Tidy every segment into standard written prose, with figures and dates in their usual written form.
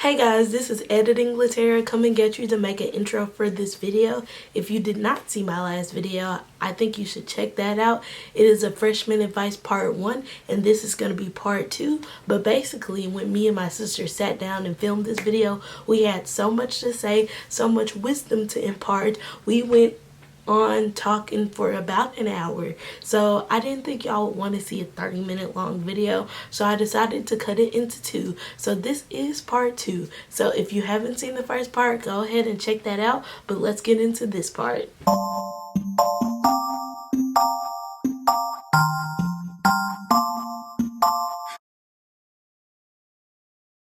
Hey guys, this is Editing Latera coming at you to make an intro for this video. If you did not see my last video, I think you should check that out. It is a freshman advice part 1 and this is going to be part 2. But basically when me and my sister sat down and filmed this video, we had so much to say, so much wisdom to impart. We went on talking for about an hour, so I didn't think y'all would want to see a 30-minute long video, so I decided to cut it into 2. So this is part 2. So if you haven't seen the first part, go ahead and check that out, but let's get into this part.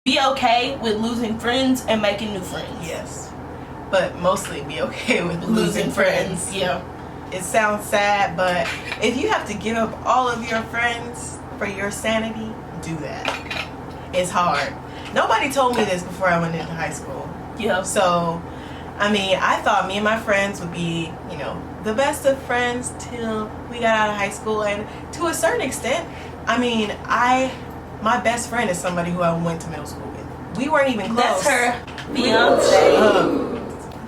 Be okay with losing friends and making new friends. Yes. But mostly be okay with losing friends. Yeah. It sounds sad, but if you have to give up all of your friends for your sanity, do that. It's hard. Nobody told me this before I went into high school. Yeah. So, I mean, I thought me and my friends would be, you know, the best of friends till we got out of high school. And to a certain extent, I mean, my best friend is somebody who I went to middle school with. We weren't even close. That's her fiance.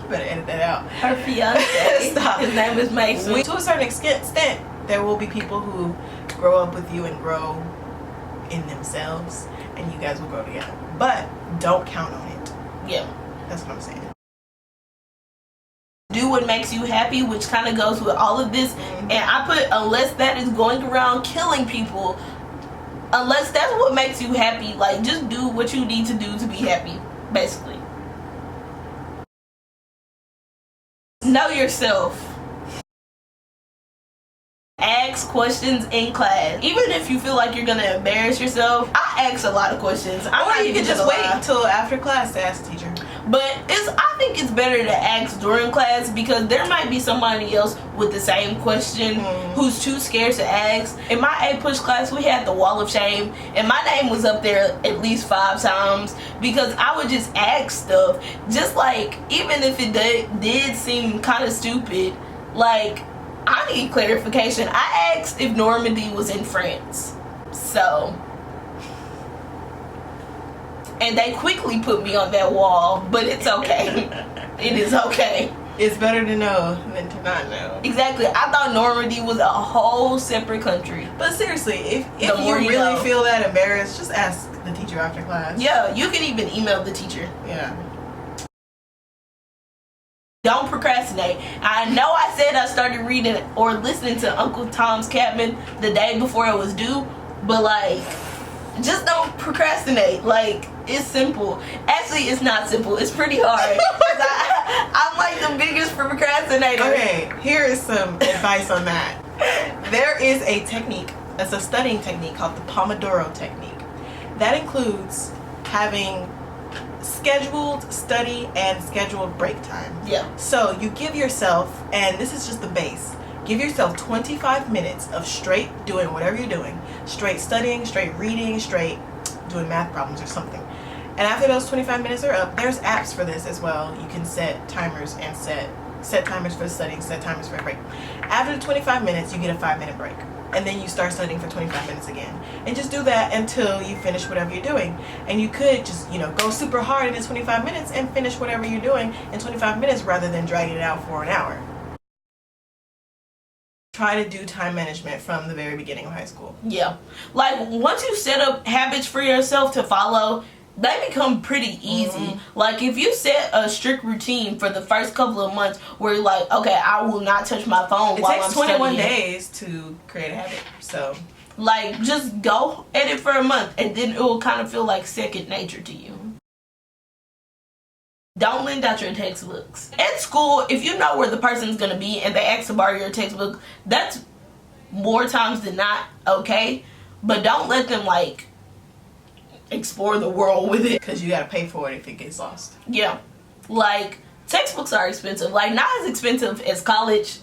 You better edit that out. Her fiance. Stop. His name is Mason. To a certain extent, there will be people who grow up with you and grow in themselves, and you guys will grow together. But don't count on it. Yeah. That's what I'm saying. Do what makes you happy, which kind of goes with all of this. And I put, unless that is going around killing people, unless that's what makes you happy, like, just do what you need to do to be happy, basically. Know yourself. Ask questions in class. Even if you feel like you're gonna embarrass yourself, I ask a lot of questions. Or you can just wait until after class to ask the teacher. But I think it's better to ask during class, because there might be somebody else with the same question who's too scared to ask. In my A-Push class, we had the wall of shame, and my name was up there at least 5 times because I would just ask stuff. Just like, even if it did seem kind of stupid, like, I need clarification. I asked if Normandy was in France. So, and they quickly put me on that wall, but it's okay. It is okay. It's better to know than to not know. Exactly. I thought Normandy was a whole separate country. But seriously, if you really feel that embarrassed, just ask the teacher after class. Yeah, you can even email the teacher. Yeah. Don't procrastinate. I know I said I started reading or listening to Uncle Tom's Cabin the day before it was due, but like, just don't procrastinate. Like, it's simple. Actually, it's not simple. It's pretty hard. I'm like the biggest procrastinator. Okay, here is some advice on that. There is a technique, it's a studying technique called the Pomodoro Technique. That includes having scheduled study and scheduled break time. Yeah. So you give yourself, and this is just the base, give yourself 25 minutes of straight doing whatever you're doing. Straight studying, straight reading, straight doing math problems or something. And after those 25 minutes are up, there's apps for this as well. You can set timers and set timers for studying, set timers for a break. After the 25 minutes, you get a 5-minute break. And then you start studying for 25 minutes again. And just do that until you finish whatever you're doing. And you could just, you know, go super hard in the 25 minutes and finish whatever you're doing in 25 minutes rather than dragging it out for an hour. Try to do time management from the very beginning of high school. Yeah. Like, once you set up habits for yourself to follow, they become pretty easy. Like, if you set a strict routine for the first couple of months where you're like, okay, I will not touch my phone while I'm studying. It takes 21 days to create a habit, so. Like, just go at it for a month and then it will kind of feel like second nature to you. Don't lend out your textbooks. At school, if you know where the person's going to be and they ask to borrow your textbook, that's more times than not okay. But don't let them, like, explore the world with it, because you got to pay for it if it gets lost. Yeah. Like, textbooks are expensive. Like, not as expensive as college,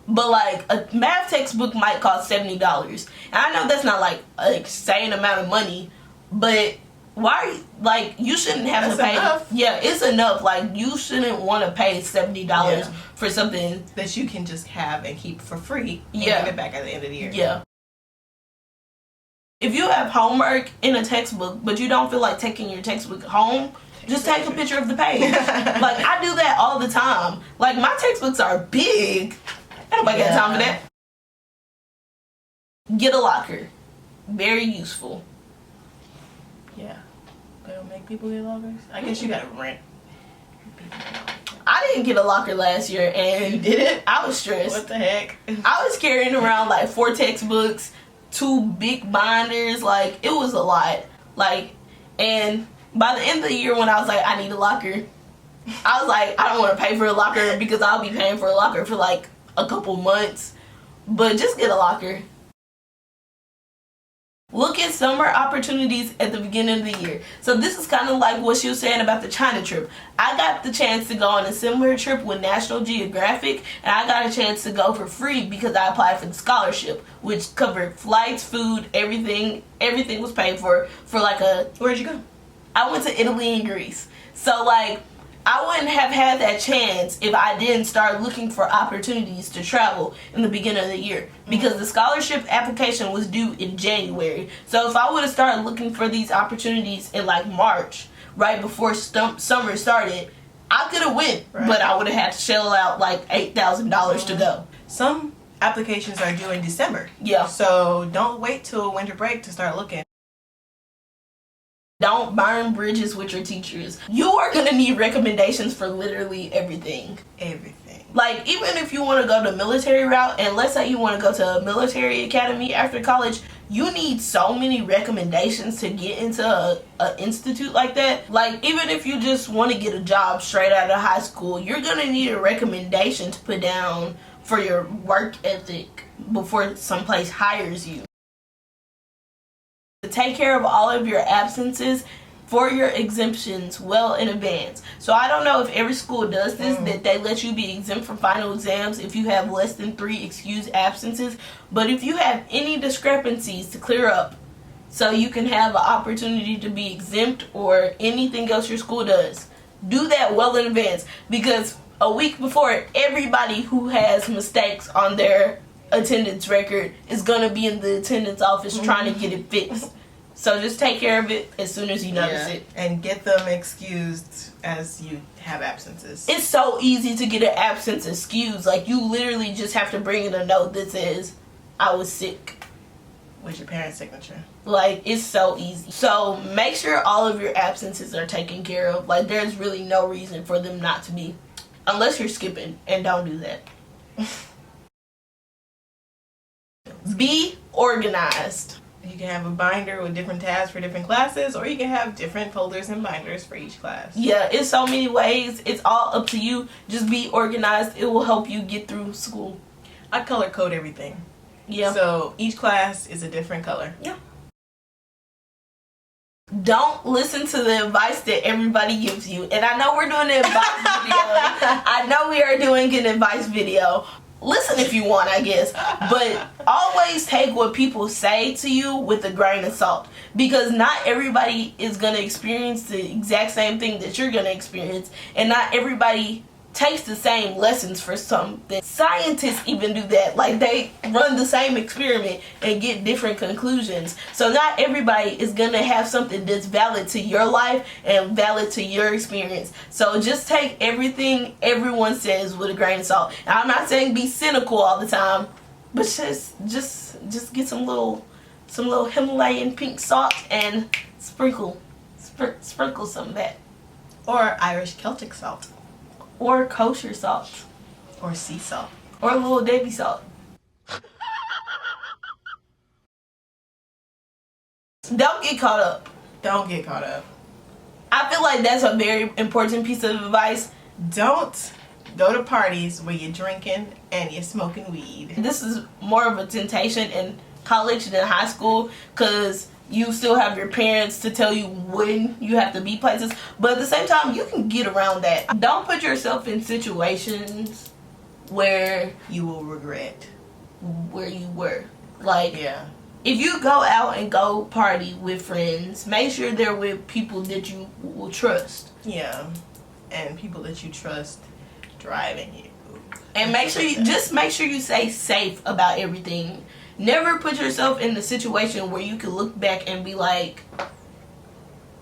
but like a math textbook might cost $70. And I know that's not like an insane amount of money, but why, like, you shouldn't have to pay. Enough. Yeah, it's enough. Like, you shouldn't want to pay $70 for something that you can just have and keep for free and give it back at the end of the year. Yeah. If you have homework in a textbook, but you don't feel like taking your textbook home, just take a picture of the page. Like, I do that all the time. Like, my textbooks are big. Nobody got time for that. Get a locker. Very useful. Yeah. They don't make people get lockers? I guess you gotta rent. I didn't get a locker last year, and you didn't? I was stressed. What the heck? I was carrying around like 4 textbooks, 2 big binders. Like, it was a lot. Like, and by the end of the year, when I was like, I need a locker, I was like, I don't want to pay for a locker because I'll be paying for a locker for like a couple months. But just get a locker. Look at summer opportunities at the beginning of the year. So this is kind of like what she was saying about the China trip. I got the chance to go on a similar trip with National Geographic, and I got a chance to go for free because I applied for the scholarship, which covered flights, food, everything. Everything was paid for like a... Where'd you go? I went to Italy and Greece. So like, I wouldn't have had that chance if I didn't start looking for opportunities to travel in the beginning of the year, because the scholarship application was due in January. So if I would have started looking for these opportunities in like March, right before summer started, I could have went, but I would have had to shell out like $8,000 to go. Some applications are due in December. Yeah. So don't wait till winter break to start looking. Don't burn bridges with your teachers. You are going to need recommendations for literally everything. Everything. Like, even if you want to go the military route, and let's say you want to go to a military academy after college, you need so many recommendations to get into a institute like that. Like, even if you just want to get a job straight out of high school, you're going to need a recommendation to put down for your work ethic before someplace hires you. To take care of all of your absences for your exemptions well in advance. So I don't know if every school does this, that they let you be exempt from final exams if you have less than 3 excused absences. But if you have any discrepancies to clear up so you can have an opportunity to be exempt or anything else your school does, do that well in advance, because a week before, everybody who has mistakes on their attendance record is going to be in the attendance office trying to get it fixed. So just take care of it as soon as you notice it. And get them excused as you have absences. It's so easy to get an absence excused. Like, you literally just have to bring in a note that says, I was sick. With your parent's signature. Like, it's so easy. So make sure all of your absences are taken care of. Like, there's really no reason for them not to be. Unless you're skipping, and don't do that. Be organized. You can have a binder with different tabs for different classes, or you can have different folders and binders for each class. Yeah, it's so many ways. It's all up to you. Just be organized. It will help you get through school. I color code everything. Yeah. So each class is a different color. Yeah. Don't listen to the advice that everybody gives you. And I know we're doing an advice video. I know we are doing an advice video. Listen if you want, I guess. But always take what people say to you with a grain of salt. Because not everybody is going to experience the exact same thing that you're going to experience. And not everybody takes the same lessons for something. Scientists even do that. Like, they run the same experiment and get different conclusions. So not everybody is going to have something that's valid to your life and valid to your experience. So just take everything everyone says with a grain of salt. And I'm not saying be cynical all the time, but just get some little Himalayan pink salt and sprinkle some of that. Or Irish Celtic salt. Or kosher salt. Or sea salt. Or a little Davy salt. Don't get caught up. Don't get caught up. I feel like that's a very important piece of advice. Don't go to parties where you're drinking and you're smoking weed. This is more of a temptation in college than high school, because you still have your parents to tell you when you have to be places. But at the same time, you can get around that. Don't put yourself in situations where you will regret where you were. Like, yeah. If you go out and go party with friends, make sure they're with people that you will trust. Yeah. And people that you trust driving you. And make sure you stay safe about everything. Never put yourself in the situation where you could look back and be like,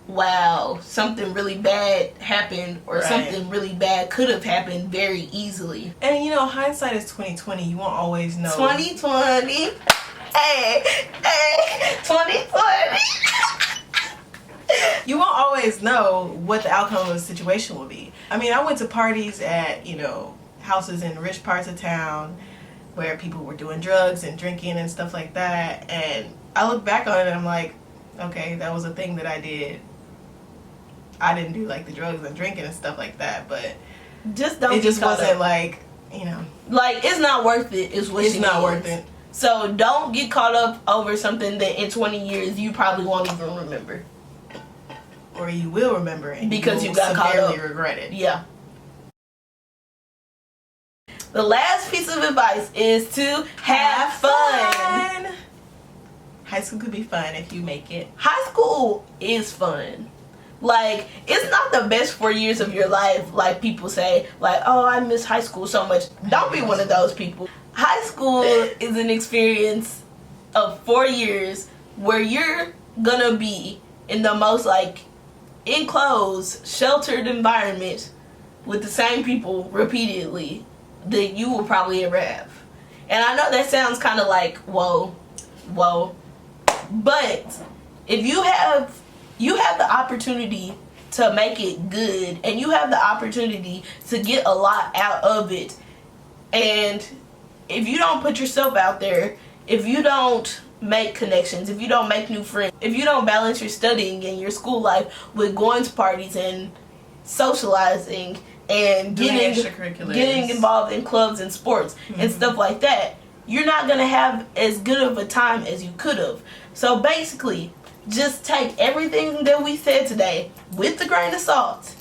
wow, something really bad happened, or something really bad could have happened very easily. And you know, hindsight is 2020. You won't always know. 2020. Hey, 2020. You won't always know what the outcome of the situation will be. I mean, I went to parties at, you know, houses in rich parts of town where people were doing drugs and drinking and stuff like that, and I look back on it and I'm like, okay, that was a thing that I did. I didn't do like the drugs and drinking and stuff like that, but just don't. It just wasn't like, you know, like, it's not worth it. Is what it's not worth it. So don't get caught up over something that in 20 years you probably won't even remember, or you will remember it because you got caught up. Regret it. Yeah. The last piece of advice is to have fun. High school could be fun if you make it. High school is fun. Like, it's not the best 4 years of your life, like people say, like, oh, I miss high school so much. Don't be one of those people. High school is an experience of 4 years where you're gonna be in the most, like, enclosed, sheltered environment with the same people repeatedly that you will probably ever have. And I know that sounds kind of like, whoa, but if you have the opportunity to make it good, and you have the opportunity to get a lot out of it, and if you don't put yourself out there, if you don't make connections, if you don't make new friends, if you don't balance your studying and your school life with going to parties and socializing and getting involved in clubs and sports and stuff like that, you're not going to have as good of a time as you could have. So basically, just take everything that we said today with a grain of salt,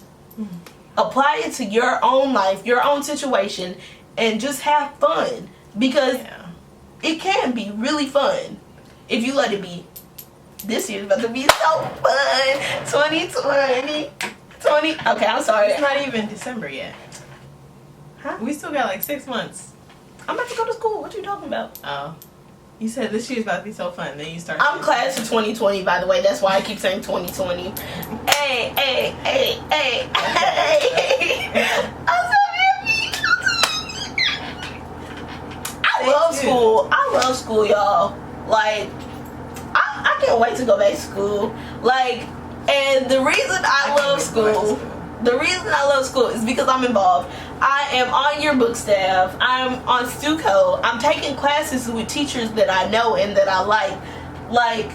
apply it to your own life, your own situation, and just have fun, because it can be really fun if you let it be. This year's about to be so fun. 2020. Okay, I'm sorry. It's not even December yet. Huh? We still got like 6 months. I'm about to go to school. What you talking about? Oh. You said this year's about to be so fun. Then you start. I'm class of 2020, by the way. That's why I keep saying 2020. Hey. I'm so happy. I love school, y'all. Like, I can't wait to go back to school. Like, and the reason I love school is because I'm involved. I am on yearbook staff. I'm on StuCo. I'm taking classes with teachers that I know and that I like. Like,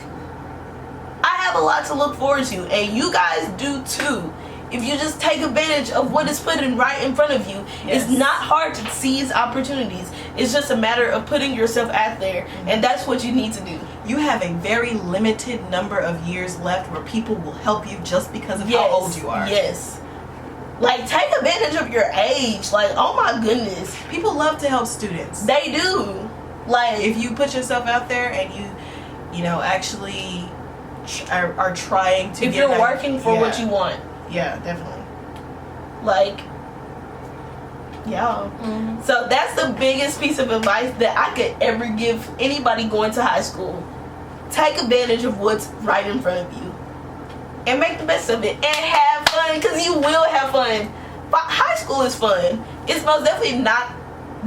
I have a lot to look forward to, and you guys do too. If you just take advantage of what is put right in front of you, it's not hard to seize opportunities. It's just a matter of putting yourself out there, and that's what you need to do. You have a very limited number of years left where people will help you just because of how old you are. Yes. Like, take advantage of your age. Like, oh my goodness. People love to help students. They do. Like, if you put yourself out there and you know, actually are trying to. If you're working for what you want. Yeah, definitely. Like, yeah. So that's the biggest piece of advice that I could ever give anybody going to high school. Take advantage of what's right in front of you and make the best of it and have fun, because you will have fun. But high school is fun. It's most definitely not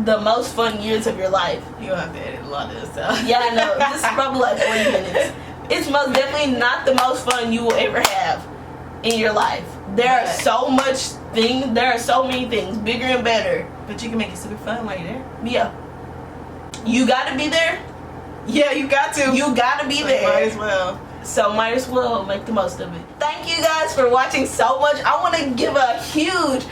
the most fun years of your life. You'll have to edit a lot of this out. Yeah, I know. This is probably like 40 minutes. It's most definitely not the most fun you will ever have in your life. There are so many things, bigger and better. But you can make it super fun while you're there. Yeah. You gotta be there. Yeah, you got to. You gotta be there. Might as well. So might as well make the most of it. Thank you guys for watching so much. I want to give a huge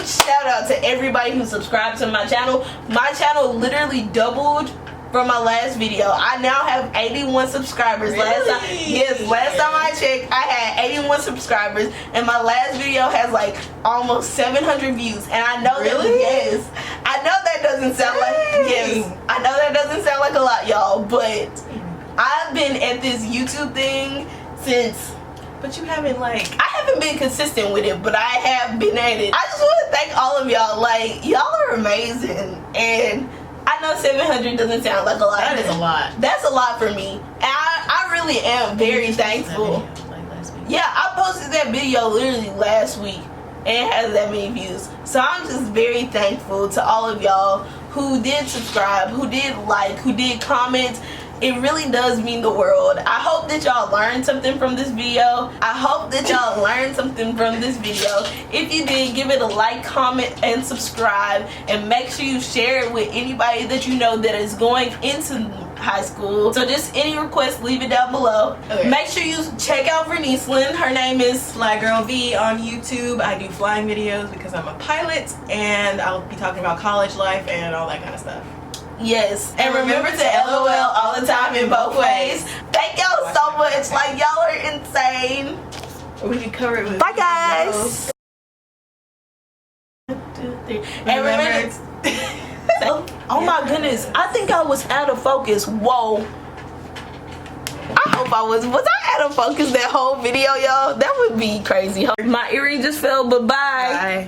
shout out to everybody who subscribed to my channel. My channel literally doubled from my last video. I now have 81 subscribers. Really? Last time I checked, I had 81 subscribers, and my last video has like almost 700 views. And I know I know that doesn't sound I know that doesn't sound like a lot, y'all, but I've been at this YouTube thing since. But you haven't I haven't been consistent with it, but I have been at it. I just want to thank all of y'all. Like, y'all are amazing, and I I know 700 doesn't sound like a lot. That is a lot. That's a lot for me. And I really am very thankful. Like last week. Yeah, I posted that video literally last week and it has that many views. So I'm just very thankful to all of y'all who did subscribe, who did like, who did comment. It really does mean the world. I hope that y'all learned something from this video. I hope that y'all learned something from this video. If you did, give it a like, comment, and subscribe. And make sure you share it with anybody that you know that is going into high school. So just any requests, leave it down below. Okay. Make sure you check out Vernicelin. Her name is Fly Girl V on YouTube. I do flying videos because I'm a pilot, and I'll be talking about college life and all that kind of stuff. Yes. And remember to LOL all the time in both ways. Thank y'all so much. Like, y'all are insane. Or we could cover it with Bye, guys. 1, 2, 3. And remember oh my goodness. I think I was out of focus. Whoa. I hope I was. Was I out of focus that whole video, y'all? That would be crazy. My earring just fell, but bye. Bye.